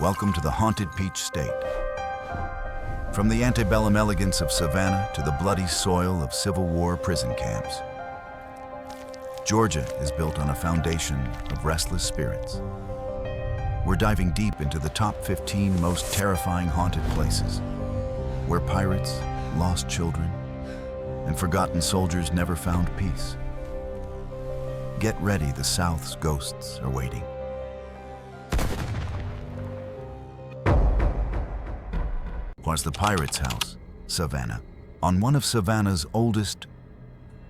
Welcome to the haunted Peach State. From the antebellum elegance of Savannah to the bloody soil of Civil War prison camps, Georgia is built on a foundation of restless spirits. We're diving deep into the top 15 most terrifying haunted places, where pirates, lost children, and forgotten soldiers never found peace. Get ready, the South's ghosts are waiting. Was the Pirate's House, Savannah. On one of Savannah's oldest,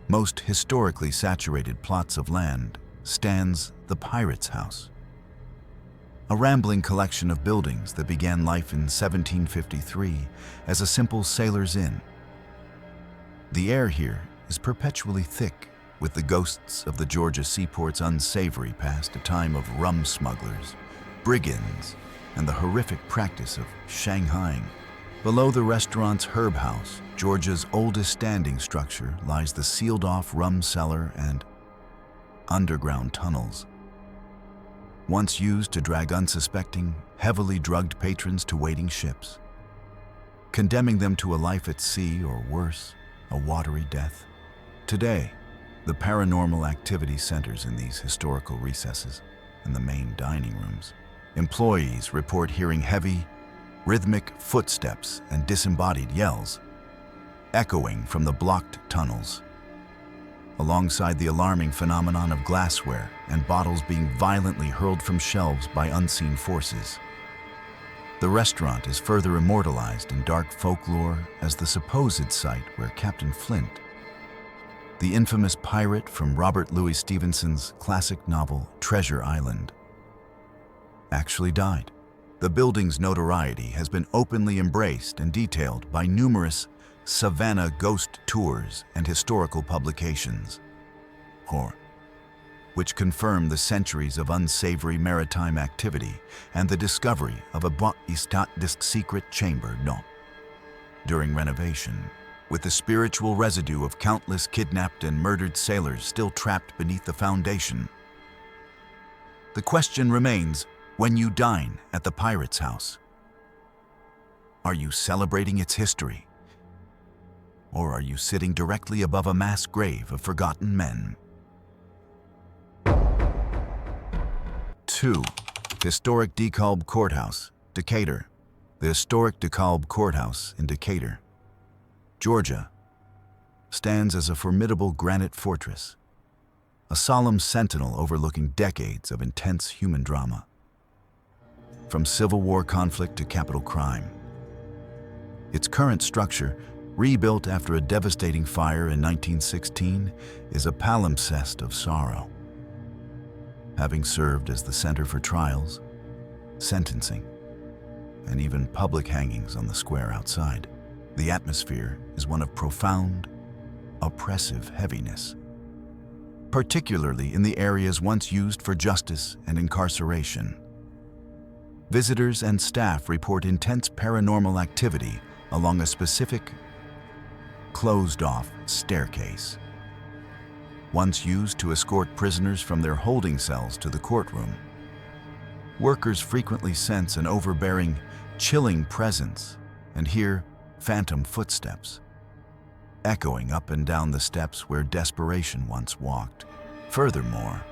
most historically saturated plots of land stands the Pirate's House, a rambling collection of buildings that began life in 1753 as a simple sailor's inn. The air here is perpetually thick with the ghosts of the Georgia seaport's unsavory past, a time of rum smugglers, brigands, and the horrific practice of shanghaiing. Below the restaurant's Herb House, Georgia's oldest standing structure, lies the sealed-off rum cellar and underground tunnels, once used to drag unsuspecting, heavily drugged patrons to waiting ships, condemning them to a life at sea or worse, a watery death. Today, the paranormal activity centers in these historical recesses and the main dining rooms. Employees report hearing heavy, rhythmic footsteps and disembodied yells, echoing from the blocked tunnels, alongside the alarming phenomenon of glassware and bottles being violently hurled from shelves by unseen forces. The restaurant is further immortalized in dark folklore as the supposed site where Captain Flint, the infamous pirate from Robert Louis Stevenson's classic novel Treasure Island, actually died. The building's notoriety has been openly embraced and detailed by numerous Savannah ghost tours and historical publications, which confirm the centuries of unsavory maritime activity and the discovery of a secret chamber during renovation, with the spiritual residue of countless kidnapped and murdered sailors still trapped beneath the foundation. The question remains, when you dine at the Pirate's House, are you celebrating its history? Or are you sitting directly above a mass grave of forgotten men? 2. Historic DeKalb Courthouse, Decatur. The historic DeKalb Courthouse in Decatur, Georgia, stands as a formidable granite fortress, a solemn sentinel overlooking decades of intense human drama. From Civil War conflict to capital crime, its current structure, rebuilt after a devastating fire in 1916, is a palimpsest of sorrow. Having served as the center for trials, sentencing, and even public hangings on the square outside, the atmosphere is one of profound, oppressive heaviness, particularly in the areas once used for justice and incarceration. Visitors and staff report intense paranormal activity along a specific, closed-off staircase, once used to escort prisoners from their holding cells to the courtroom. Workers frequently sense an overbearing, chilling presence and hear phantom footsteps, echoing up and down the steps where desperation once walked. Furthermore,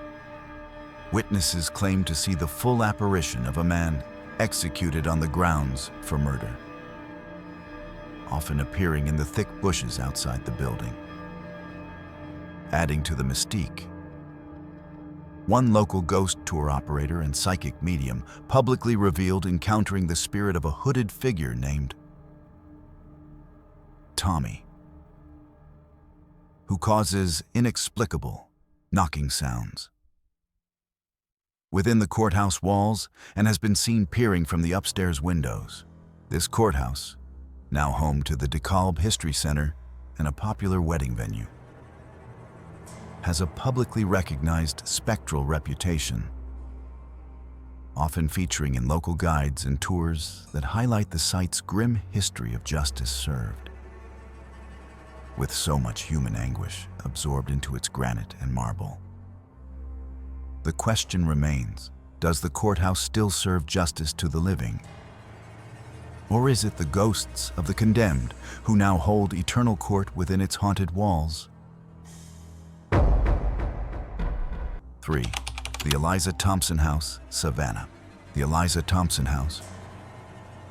witnesses claim to see the full apparition of a man executed on the grounds for murder, often appearing in the thick bushes outside the building, adding to the mystique. One local ghost tour operator and psychic medium publicly revealed encountering the spirit of a hooded figure named Tommy, who causes inexplicable knocking sounds within the courthouse walls and has been seen peering from the upstairs windows. This courthouse, now home to the DeKalb History Center and a popular wedding venue, has a publicly recognized spectral reputation, often featuring in local guides and tours that highlight the site's grim history of justice served. With so much human anguish absorbed into its granite and marble, the question remains, Does the courthouse still serve justice to the living? Or is it the ghosts of the condemned who now hold eternal court within its haunted walls? 3. The Eliza Thompson House, Savannah. The Eliza Thompson House,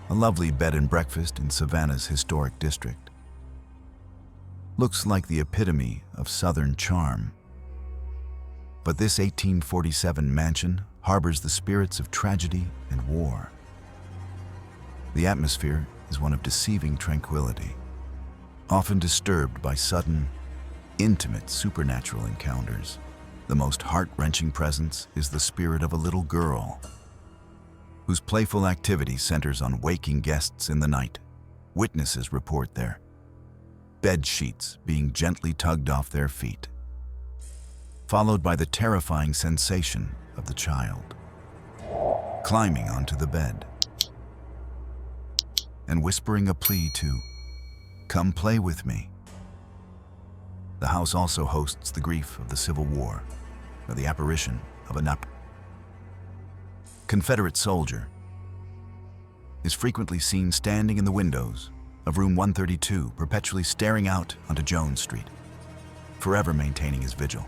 a lovely bed and breakfast in Savannah's historic district, looks like the epitome of Southern charm. But this 1847 mansion harbors the spirits of tragedy and war. The atmosphere is one of deceiving tranquility, often disturbed by sudden, intimate supernatural encounters. The most heart-wrenching presence is the spirit of a little girl, whose playful activity centers on waking guests in the night. Witnesses report their bed sheets being gently tugged off their feet, followed by the terrifying sensation of the child climbing onto the bed and whispering a plea to come play with me. The house also hosts the grief of the Civil War, or the apparition of a Confederate soldier is frequently seen standing in the windows of room 132, perpetually staring out onto Jones Street, forever maintaining his vigil.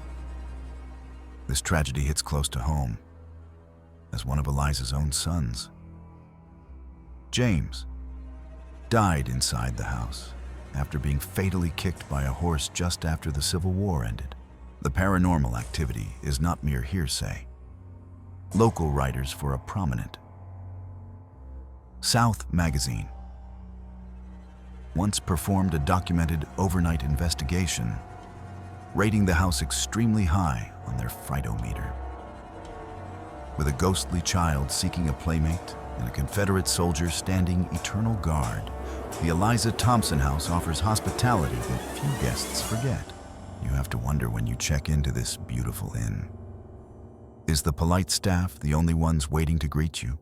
This tragedy hits close to home, as one of Eliza's own sons, James, died inside the house after being fatally kicked by a horse just after the Civil War ended. The paranormal activity is not mere hearsay. Local writers for a prominent South magazine once performed a documented overnight investigation, rating the house extremely high on their frightometer. With a ghostly child seeking a playmate and a Confederate soldier standing eternal guard, the Eliza Thompson House offers hospitality that few guests forget. You have to wonder when you check into this beautiful inn. Is the polite staff the only ones waiting to greet you?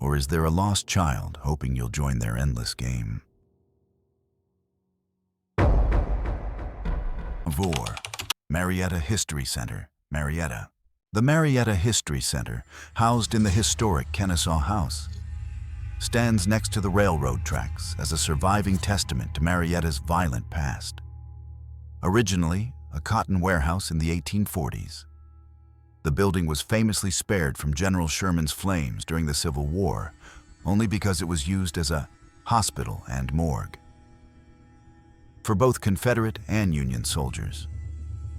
Or is there a lost child hoping you'll join their endless game? 4. Marietta History Center, Marietta. The Marietta History Center, housed in the historic Kennesaw House, stands next to the railroad tracks as a surviving testament to Marietta's violent past. Originally a cotton warehouse in the 1840s, the building was famously spared from General Sherman's flames during the Civil War, only because it was used as a hospital and morgue for both Confederate and Union soldiers.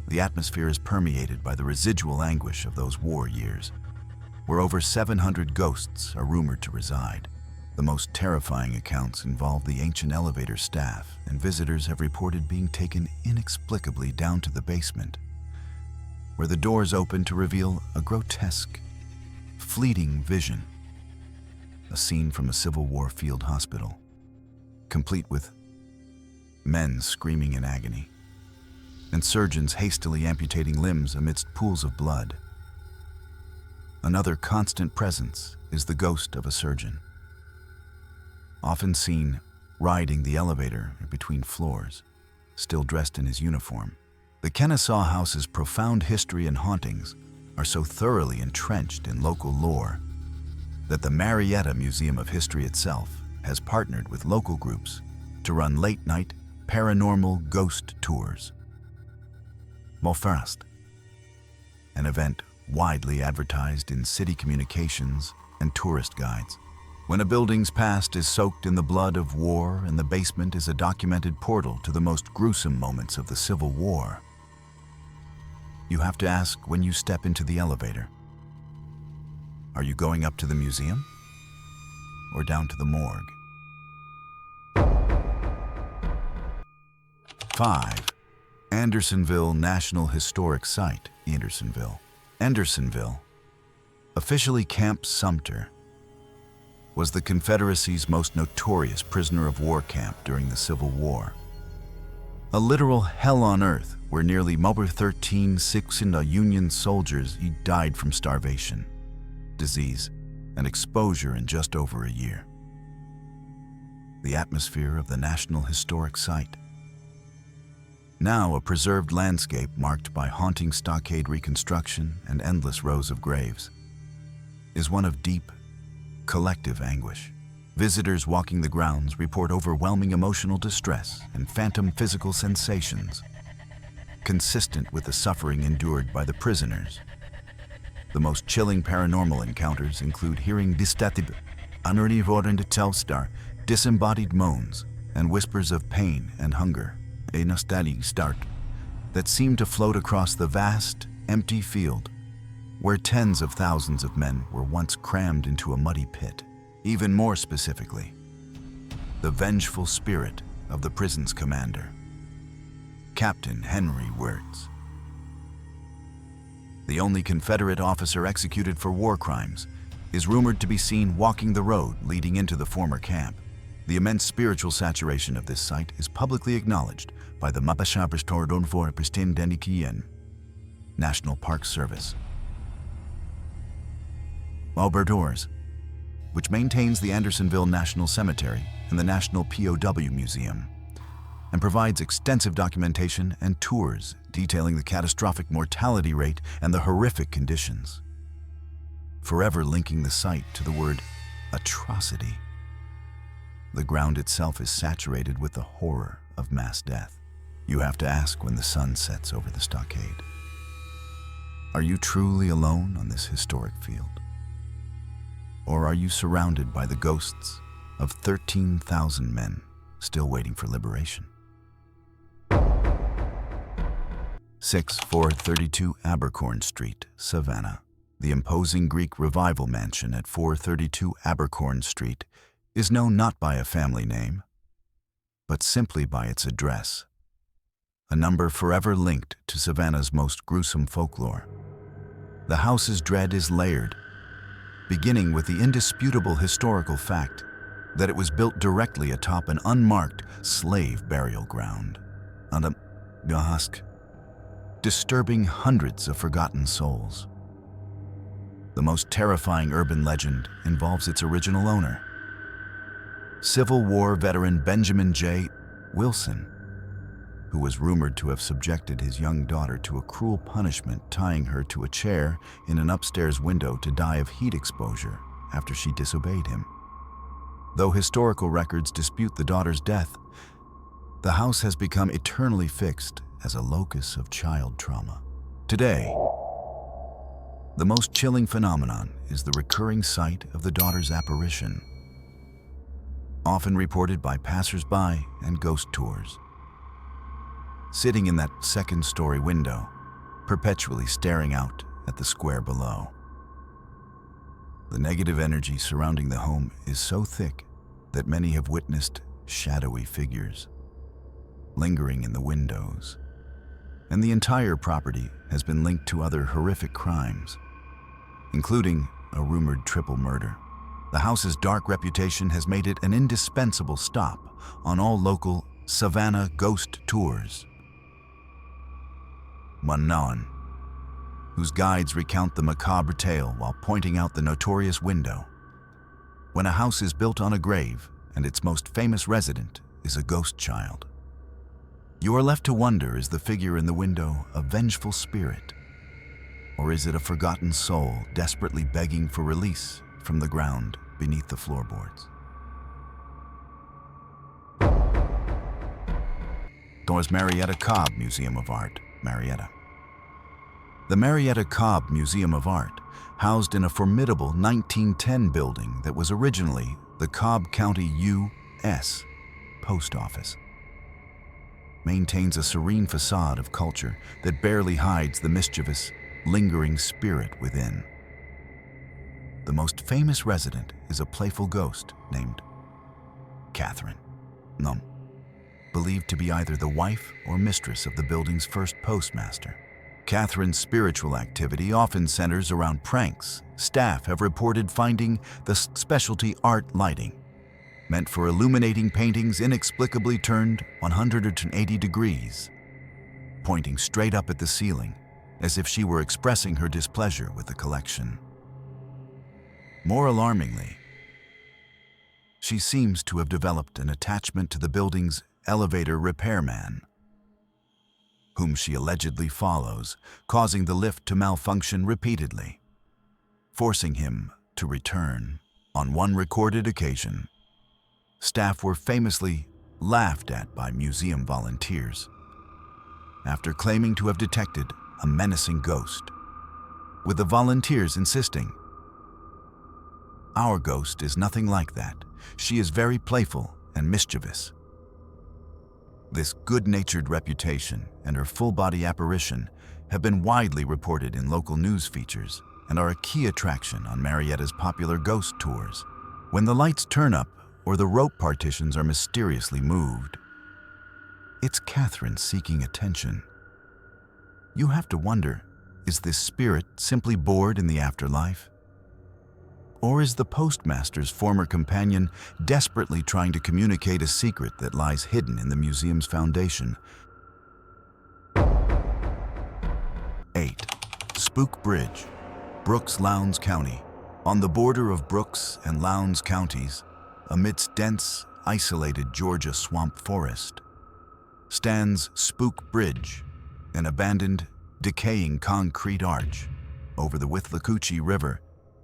The atmosphere is permeated by the residual anguish of those war years, where over 700 ghosts are rumored to reside. The most terrifying accounts involve the ancient elevator staff, and visitors have reported being taken inexplicably down to the basement, where the doors open to reveal a grotesque, fleeting vision, a scene from a Civil War field hospital, complete with men screaming in agony and surgeons hastily amputating limbs amidst pools of blood. Another constant presence is the ghost of a surgeon, often seen riding the elevator between floors, still dressed in his uniform. The Kennesaw House's profound history and hauntings are so thoroughly entrenched in local lore that the Marietta Museum of History itself has partnered with local groups to run late-night paranormal ghost tours. First, an event widely advertised in city communications and tourist guides. When a building's past is soaked in the blood of war and the basement is a documented portal to the most gruesome moments of the Civil War, you have to ask when you step into the elevator, are you going up to the museum or down to the morgue? 5. Andersonville National Historic Site, Andersonville. Andersonville, officially Camp Sumter, was the Confederacy's most notorious prisoner of war camp during the Civil War. A literal hell on earth where nearly 13,600 Union soldiers died from starvation, disease, and exposure in just over a year. The atmosphere of the National Historic Site, now a preserved landscape marked by haunting stockade reconstruction and endless rows of graves, is one of deep, collective anguish. Visitors walking the grounds report overwhelming emotional distress and phantom physical sensations, consistent with the suffering endured by the prisoners. The most chilling paranormal encounters include hearing disembodied moans and whispers of pain and hunger, a nostalgic start that seemed to float across the vast, empty field where tens of thousands of men were once crammed into a muddy pit. Even more specifically, the vengeful spirit of the prison's commander, Captain Henry Wirtz. The only Confederate officer executed for war crimes is rumored to be seen walking the road leading into the former camp. The immense spiritual saturation of this site is publicly acknowledged by the National Park Service. Oberdoors, which maintains the Andersonville National Cemetery and the National POW Museum, and provides extensive documentation and tours detailing the catastrophic mortality rate and the horrific conditions, forever linking the site to the word atrocity. The ground itself is saturated with the horror of mass death. You have to ask when the sun sets over the stockade. Are you truly alone on this historic field? Or are you surrounded by the ghosts of 13,000 men still waiting for liberation? 6432 Abercorn Street, Savannah. The imposing Greek Revival mansion at 432 Abercorn Street is known not by a family name, but simply by its address, a number forever linked to Savannah's most gruesome folklore. The house's dread is layered, beginning with the indisputable historical fact that it was built directly atop an unmarked slave burial ground, disturbing hundreds of forgotten souls. The most terrifying urban legend involves its original owner, Civil War veteran Benjamin J. Wilson, who was rumored to have subjected his young daughter to a cruel punishment, tying her to a chair in an upstairs window to die of heat exposure after she disobeyed him. Though historical records dispute the daughter's death, the house has become eternally fixed as a locus of child trauma. Today, the most chilling phenomenon is the recurring sight of the daughter's apparition, often reported by passers-by and ghost tours. Sitting in that second-story window, perpetually staring out at the square below. The negative energy surrounding the home is so thick that many have witnessed shadowy figures lingering in the windows, and the entire property has been linked to other horrific crimes, including a rumored triple murder. The house's dark reputation has made it an indispensable stop on all local Savannah ghost tours. One known, whose guides recount the macabre tale while pointing out the notorious window. When a house is built on a grave and its most famous resident is a ghost child, you are left to wonder, is the figure in the window a vengeful spirit? Or is it a forgotten soul desperately begging for release from the ground beneath the floorboards? There's Marietta Cobb Museum of Art, Marietta. The Marietta Cobb Museum of Art, housed in a formidable 1910 building that was originally the Cobb County U.S. Post Office, maintains a serene facade of culture that barely hides the mischievous, lingering spirit within. The most famous resident is a playful ghost named Catherine, believed to be either the wife or mistress of the building's first postmaster. Catherine's spiritual activity often centers around pranks. Staff have reported finding the specialty art lighting, meant for illuminating paintings inexplicably turned 180 degrees, pointing straight up at the ceiling, as if she were expressing her displeasure with the collection. More alarmingly, she seems to have developed an attachment to the building's elevator repairman, whom she allegedly follows, causing the lift to malfunction repeatedly, forcing him to return. On one recorded occasion, staff were famously laughed at by museum volunteers after claiming to have detected a menacing ghost, with the volunteers insisting, "Our ghost is nothing like that. She is very playful and mischievous." This good-natured reputation and her full-body apparition have been widely reported in local news features and are a key attraction on Marietta's popular ghost tours. When the lights turn up or the rope partitions are mysteriously moved, it's Catherine seeking attention. You have to wonder, is this spirit simply bored in the afterlife? Or is the postmaster's former companion desperately trying to communicate a secret that lies hidden in the museum's foundation? 8. Spook Bridge, Brooks, Lowndes County. On the border of Brooks and Lowndes counties, amidst dense, isolated Georgia swamp forest, stands Spook Bridge, an abandoned, decaying concrete arch over the Withlacoochee River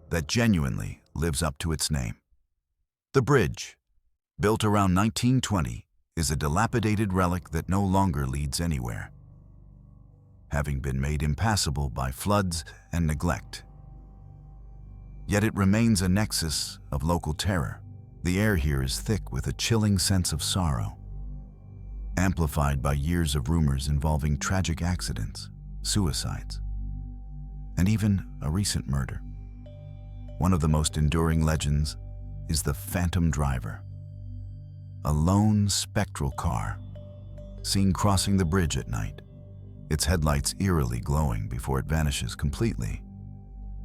that genuinely lives up to its name. The bridge, built around 1920, is a dilapidated relic that no longer leads anywhere, having been made impassable by floods and neglect. Yet it remains a nexus of local terror. The air here is thick with a chilling sense of sorrow, amplified by years of rumors involving tragic accidents, suicides, and even a recent murder. One of the most enduring legends is the Phantom Driver, a lone spectral car seen crossing the bridge at night, its headlights eerily glowing before it vanishes completely,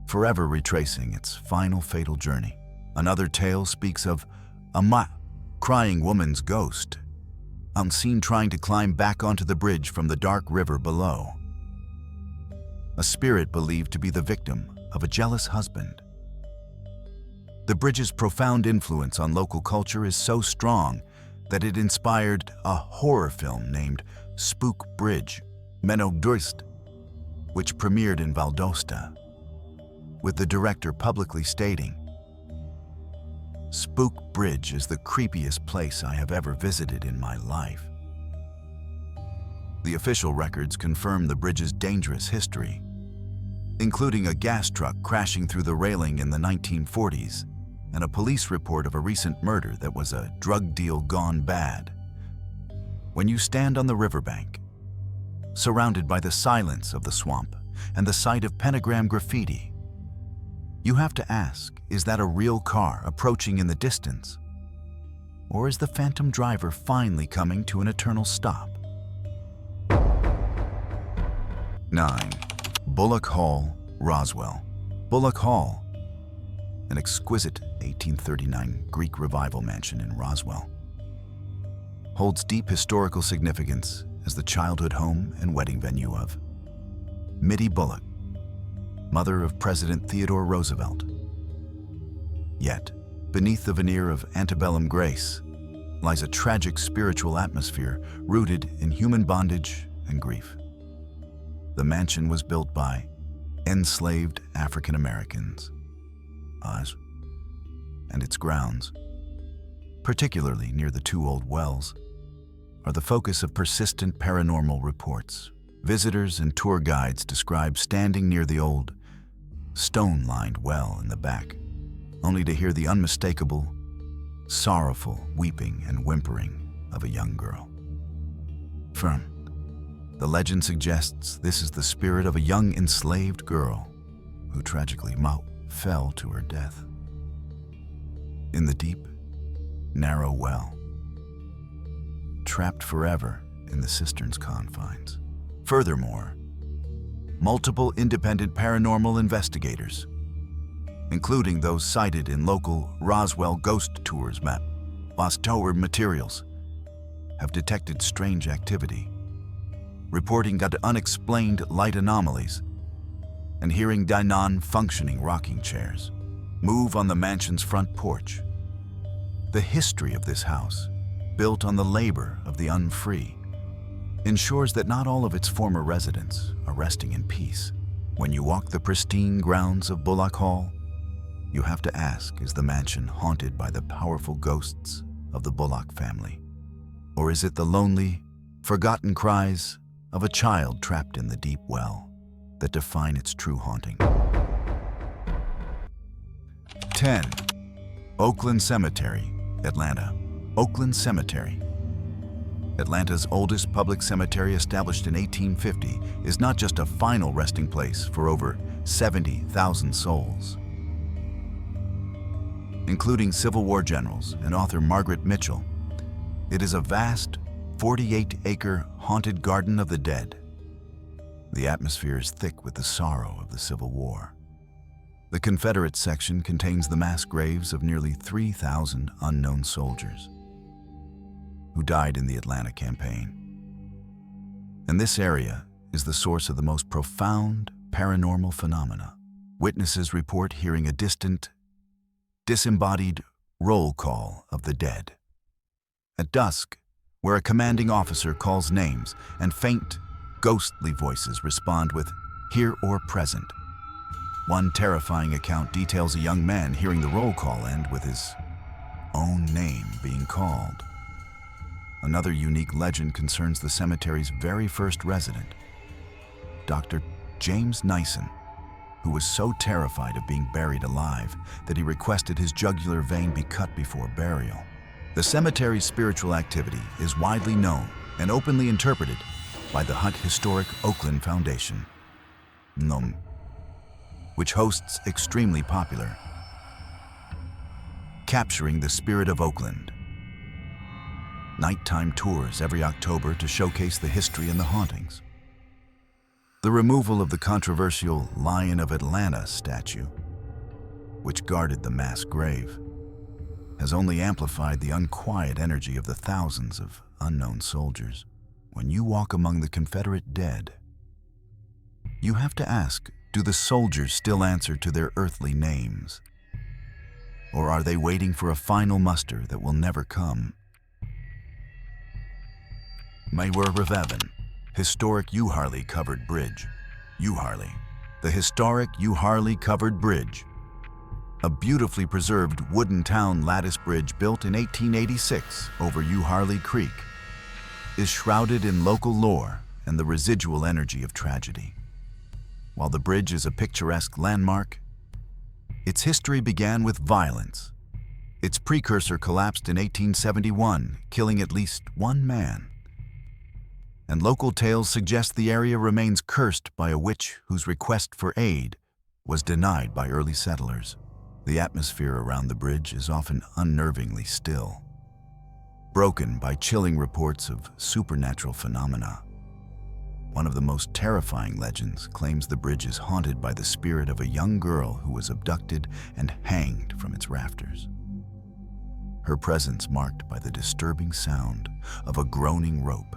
forever retracing its final fatal journey. Another tale speaks of a crying woman's ghost, unseen trying to climb back onto the bridge from the dark river below. A spirit believed to be the victim of a jealous husband. The bridge's profound influence on local culture is so strong that it inspired a horror film named Spook Bridge, Menogdurst, which premiered in Valdosta, with the director publicly stating, "Spook Bridge is the creepiest place I have ever visited in my life." The official records confirm the bridge's dangerous history, including a gas truck crashing through the railing in the 1940s and a police report of a recent murder that was a drug deal gone bad. When you stand on the riverbank, surrounded by the silence of the swamp and the sight of pentagram graffiti, you have to ask, is that a real car approaching in the distance? Or is the Phantom Driver finally coming to an eternal stop? 9. Bulloch Hall, Roswell. Bulloch Hall, an exquisite 1839 Greek Revival mansion in Roswell, holds deep historical significance as the childhood home and wedding venue of Mittie Bulloch, mother of President Theodore Roosevelt. Yet, beneath the veneer of antebellum grace lies a tragic spiritual atmosphere rooted in human bondage and grief. The mansion was built by enslaved African Americans, and its grounds, particularly near the two old wells, are the focus of persistent paranormal reports. Visitors and tour guides describe standing near the old, stone-lined well in the back, only to hear the unmistakable, sorrowful weeping and whimpering of a young girl. The legend suggests this is the spirit of a young enslaved girl who tragically fell to her death in the deep, narrow well, trapped forever in the cistern's confines. Furthermore, multiple independent paranormal investigators, including those cited in local Roswell ghost tours materials, have detected strange activity, reporting unexplained light anomalies, and hearing non-functioning rocking chairs move on the mansion's front porch. The history of this house, built on the labor of the unfree, ensures that not all of its former residents are resting in peace. When you walk the pristine grounds of Bulloch Hall, You have to ask, is the mansion haunted by the powerful ghosts of the Bulloch family? Or is it the lonely, forgotten cries of a child trapped in the deep well that define its true haunting? 10. Oakland Cemetery, Atlanta. Oakland Cemetery. Atlanta's oldest public cemetery, established in 1850, is not just a final resting place for over 70,000 souls. Including Civil War generals and author Margaret Mitchell, it is a vast 48-acre haunted garden of the dead. The atmosphere is thick with the sorrow of the Civil War. The Confederate section contains the mass graves of nearly 3,000 unknown soldiers who died in the Atlanta campaign. And this area is the source of the most profound paranormal phenomena. Witnesses report hearing a distant, disembodied roll call of the dead. At dusk, where a commanding officer calls names and faint, ghostly voices respond with "here or present." One terrifying account details a young man hearing the roll call end with his own name being called. Another unique legend concerns the cemetery's very first resident, Dr. James Nyson, who was so terrified of being buried alive that he requested his jugular vein be cut before burial. The cemetery's spiritual activity is widely known and openly interpreted by the Hunt Historic Oakland Foundation, NOM, which hosts extremely popular Capturing the Spirit of Oakland nighttime tours every October to showcase the history and the hauntings. The removal of the controversial Lion of Atlanta statue, which guarded the mass grave, has only amplified the unquiet energy of the thousands of unknown soldiers. When you walk among the Confederate dead, you have to ask, do the soldiers still answer to their earthly names? Or are they waiting for a final muster that will never come? Maywer Reveven, historic Euharlee covered bridge. Euharlee, the historic Euharlee covered bridge, a beautifully preserved wooden town lattice bridge built in 1886 over Euharlee Creek, is shrouded in local lore and the residual energy of tragedy. While the bridge is a picturesque landmark, its history began with violence. Its precursor collapsed in 1871, killing at least one man. And local tales suggest the area remains cursed by a witch whose request for aid was denied by early settlers. The atmosphere around the bridge is often unnervingly still, broken by chilling reports of supernatural phenomena. One of the most terrifying legends claims the bridge is haunted by the spirit of a young girl who was abducted and hanged from its rafters. Her presence marked by the disturbing sound of a groaning rope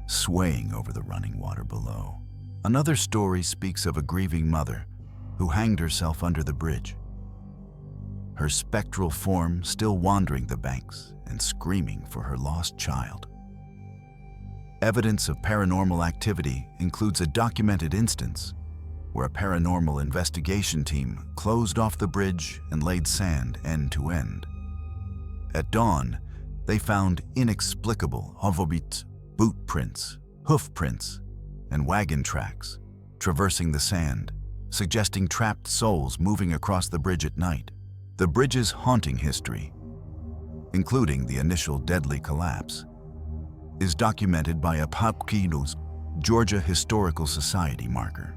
swaying over the running water below. Another story speaks of a grieving mother who hanged herself under the bridge, her spectral form still wandering the banks and screaming for her lost child. Evidence of paranormal activity includes a documented instance where a paranormal investigation team closed off the bridge and laid sand end to end. At dawn, they found inexplicable boot prints, hoof prints, and wagon tracks traversing the sand, suggesting trapped souls moving across the bridge at night. The bridge's haunting history, including the initial deadly collapse, is documented by a Papkinos, Georgia Historical Society marker,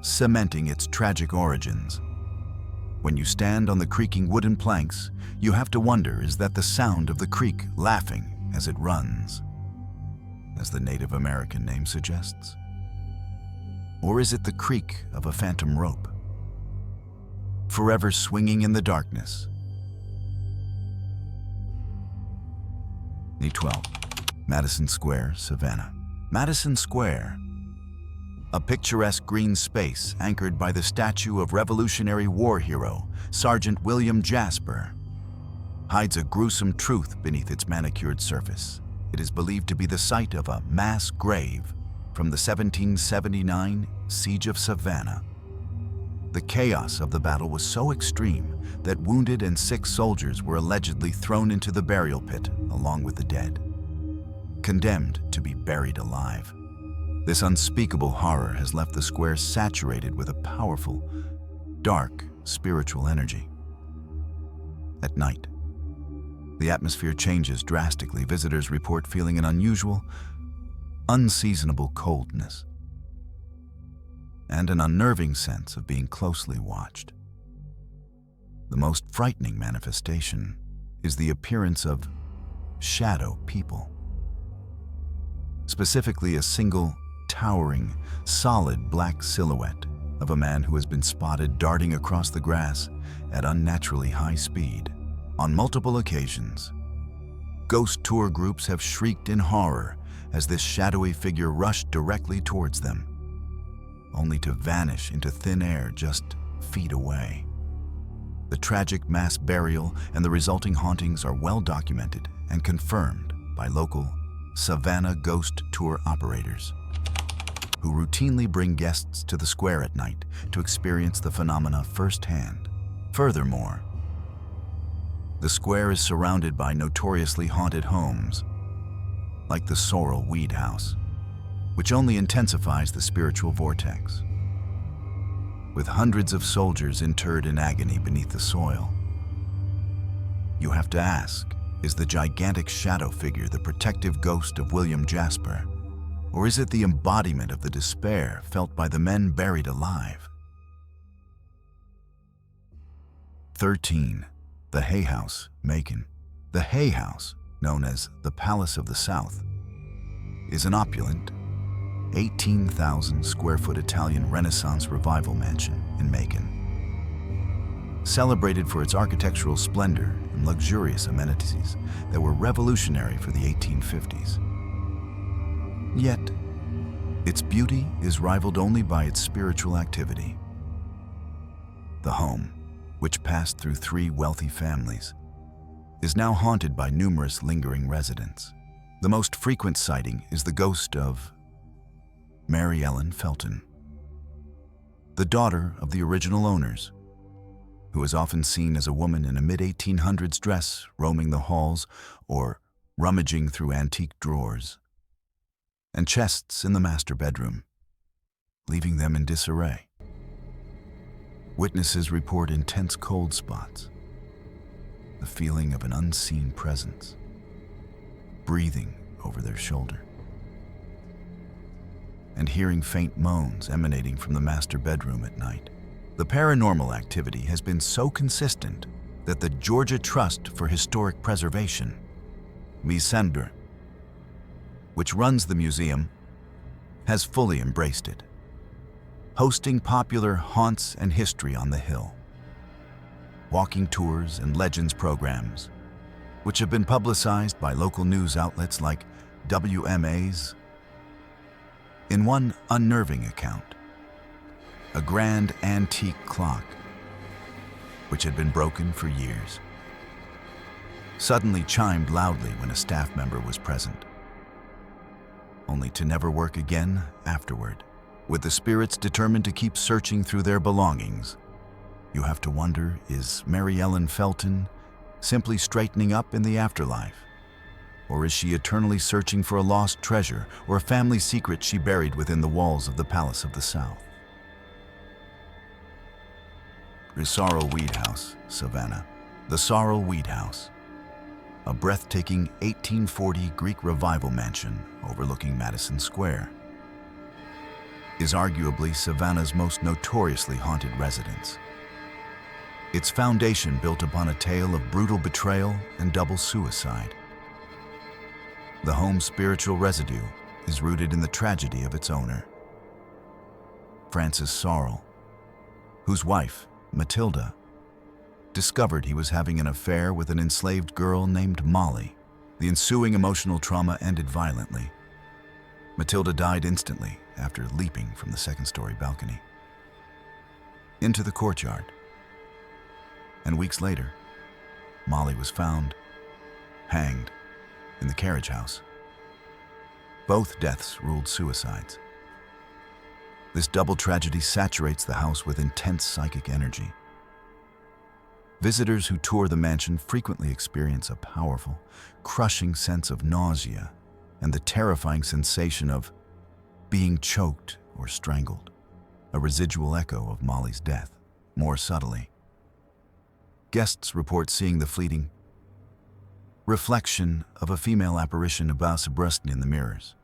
cementing its tragic origins. When you stand on the creaking wooden planks, you have to wonder, is that the sound of the creek laughing as it runs, as the Native American name suggests? Or is it the creak of a phantom rope, forever swinging in the darkness? 12. Madison Square, Savannah. Madison Square, a picturesque green space anchored by the statue of Revolutionary War hero Sergeant William Jasper, hides a gruesome truth beneath its manicured surface. It is believed to be the site of a mass grave from the 1779 Siege of Savannah. The chaos of the battle was so extreme that wounded and sick soldiers were allegedly thrown into the burial pit along with the dead, condemned to be buried alive. This unspeakable horror has left the square saturated with a powerful, dark, spiritual energy. At night, the atmosphere changes drastically. Visitors report feeling an unusual, unseasonable coldness and an unnerving sense of being closely watched. The most frightening manifestation is the appearance of shadow people, specifically a single, towering, solid black silhouette of a man who has been spotted darting across the grass at unnaturally high speed. On multiple occasions, ghost tour groups have shrieked in horror as this shadowy figure rushed directly towards them, only to vanish into thin air just feet away. The tragic mass burial and the resulting hauntings are well documented and confirmed by local Savannah ghost tour operators, who routinely bring guests to the square at night to experience the phenomena firsthand. Furthermore, the square is surrounded by notoriously haunted homes, like the Sorrel weed house, which only intensifies the spiritual vortex. With hundreds of soldiers interred in agony beneath the soil, you have to ask, is the gigantic shadow figure the protective ghost of William Jasper, or is it the embodiment of the despair felt by the men buried alive? 13. The Hay House, Macon. The Hay House, known as the Palace of the South, is an opulent, 18,000 square foot Italian Renaissance revival mansion in Macon. Celebrated for its architectural splendor and luxurious amenities that were revolutionary for the 1850s. Yet, its beauty is rivaled only by its spiritual activity. The home, which passed through 3 wealthy families, is now haunted by numerous lingering residents. The most frequent sighting is the ghost of Mary Ellen Felton, the daughter of the original owners, who is often seen as a woman in a mid-1800s dress roaming the halls or rummaging through antique drawers and chests in the master bedroom, leaving them in disarray. Witnesses report intense cold spots, the feeling of an unseen presence breathing over their shoulder, and hearing faint moans emanating from the master bedroom at night. The paranormal activity has been so consistent that the Georgia Trust for Historic Preservation, MISENDR, which runs the museum, has fully embraced it, hosting popular haunts and history on the hill, walking tours and legends programs, which have been publicized by local news outlets like WMA's. In one unnerving account, a grand antique clock, which had been broken for years, suddenly chimed loudly when a staff member was present, only to never work again afterward. With the spirits determined to keep searching through their belongings, you have to wonder, is Mary Ellen Felton simply straightening up in the afterlife? Or is she eternally searching for a lost treasure or a family secret she buried within the walls of the Palace of the South? The Sorrel Weed House, Savannah. The Sorrel Weed House, a breathtaking 1840 Greek revival mansion overlooking Madison Square, is arguably Savannah's most notoriously haunted residence. Its foundation built upon a tale of brutal betrayal and double suicide. The home's spiritual residue is rooted in the tragedy of its owner, Francis Sorrel, whose wife, Matilda, discovered he was having an affair with an enslaved girl named Molly. The ensuing emotional trauma ended violently. Matilda died instantly after leaping from the second-story balcony into the courtyard. And weeks later, Molly was found hanged in the carriage house. Both deaths ruled suicides. This double tragedy saturates the house with intense psychic energy. Visitors who tour the mansion frequently experience a powerful, crushing sense of nausea and the terrifying sensation of being choked or strangled, a residual echo of Molly's death, more subtly. Guests report seeing the fleeting reflection of a female apparition about in the mirrors,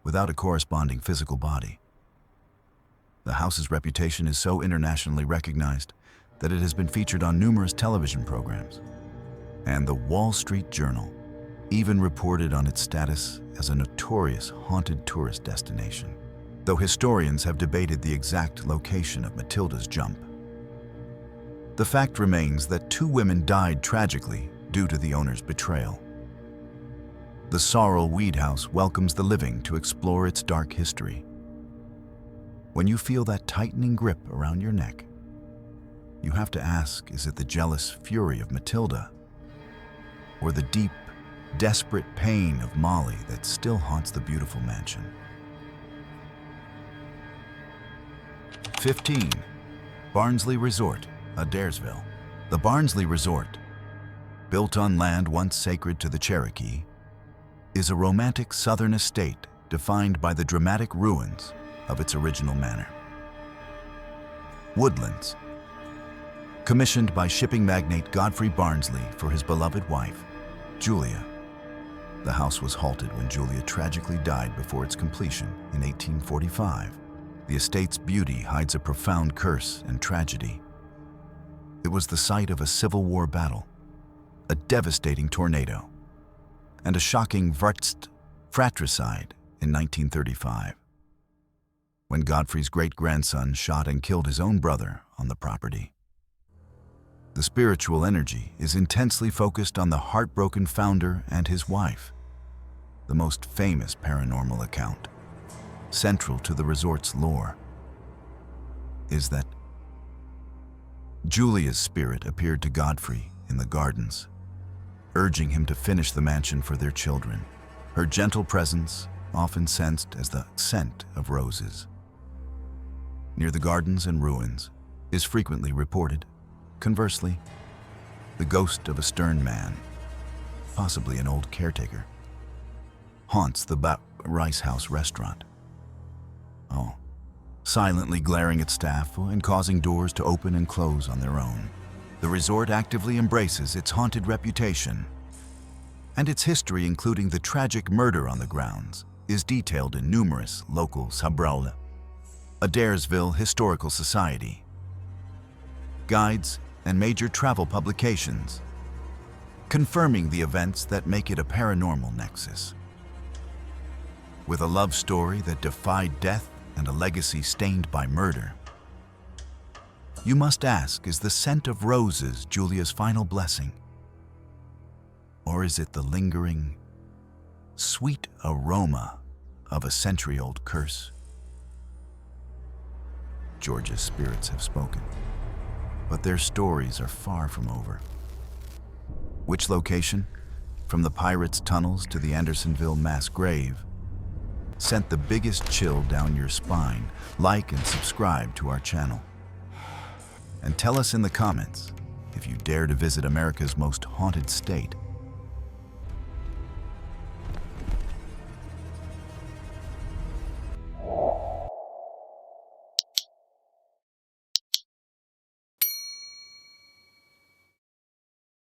without a corresponding physical body. The house's reputation is so internationally recognized that it has been featured on numerous television programs, and the Wall Street Journal even reported on its status as a notorious haunted tourist destination, though historians have debated the exact location of Matilda's jump. The fact remains that 2 women died tragically due to the owner's betrayal. The Sorrel Weed House welcomes the living to explore its dark history. When you feel that tightening grip around your neck, you have to ask, is it the jealous fury of Matilda, or the deep, desperate pain of Molly that still haunts the beautiful mansion? 15. Barnsley Resort, Adairsville. The Barnsley Resort, built on land once sacred to the Cherokee, is a romantic southern estate defined by the dramatic ruins of its original manor. Woodlands. Commissioned by shipping magnate Godfrey Barnsley for his beloved wife, Julia. The house was halted when Julia tragically died before its completion in 1845. The estate's beauty hides a profound curse and tragedy. It was the site of a Civil War battle, a devastating tornado, and a shocking fratricide in 1935, when Godfrey's great-grandson shot and killed his own brother on the property. The spiritual energy is intensely focused on the heartbroken founder and his wife. The most famous paranormal account, central to the resort's lore, is that Julia's spirit appeared to Godfrey in the gardens, urging him to finish the mansion for their children. Her gentle presence, often sensed as the scent of roses, near the gardens and ruins, is frequently reported. Conversely, the ghost of a stern man, possibly an old caretaker, haunts the Rice House restaurant. Silently glaring at staff and causing doors to open and close on their own. The resort actively embraces its haunted reputation, and its history, including the tragic murder on the grounds, is detailed in numerous local Sorrel, Adairsville Historical Society guides and major travel publications, confirming the events that make it a paranormal nexus. With a love story that defied death and a legacy stained by murder, you must ask, is the scent of roses Julia's final blessing? Or is it the lingering, sweet aroma of a century-old curse? Georgia's spirits have spoken, but their stories are far from over. Which location, from the Pirates' tunnels to the Andersonville mass grave, sent the biggest chill down your spine? Like and subscribe to our channel. And tell us in the comments if you dare to visit America's most haunted state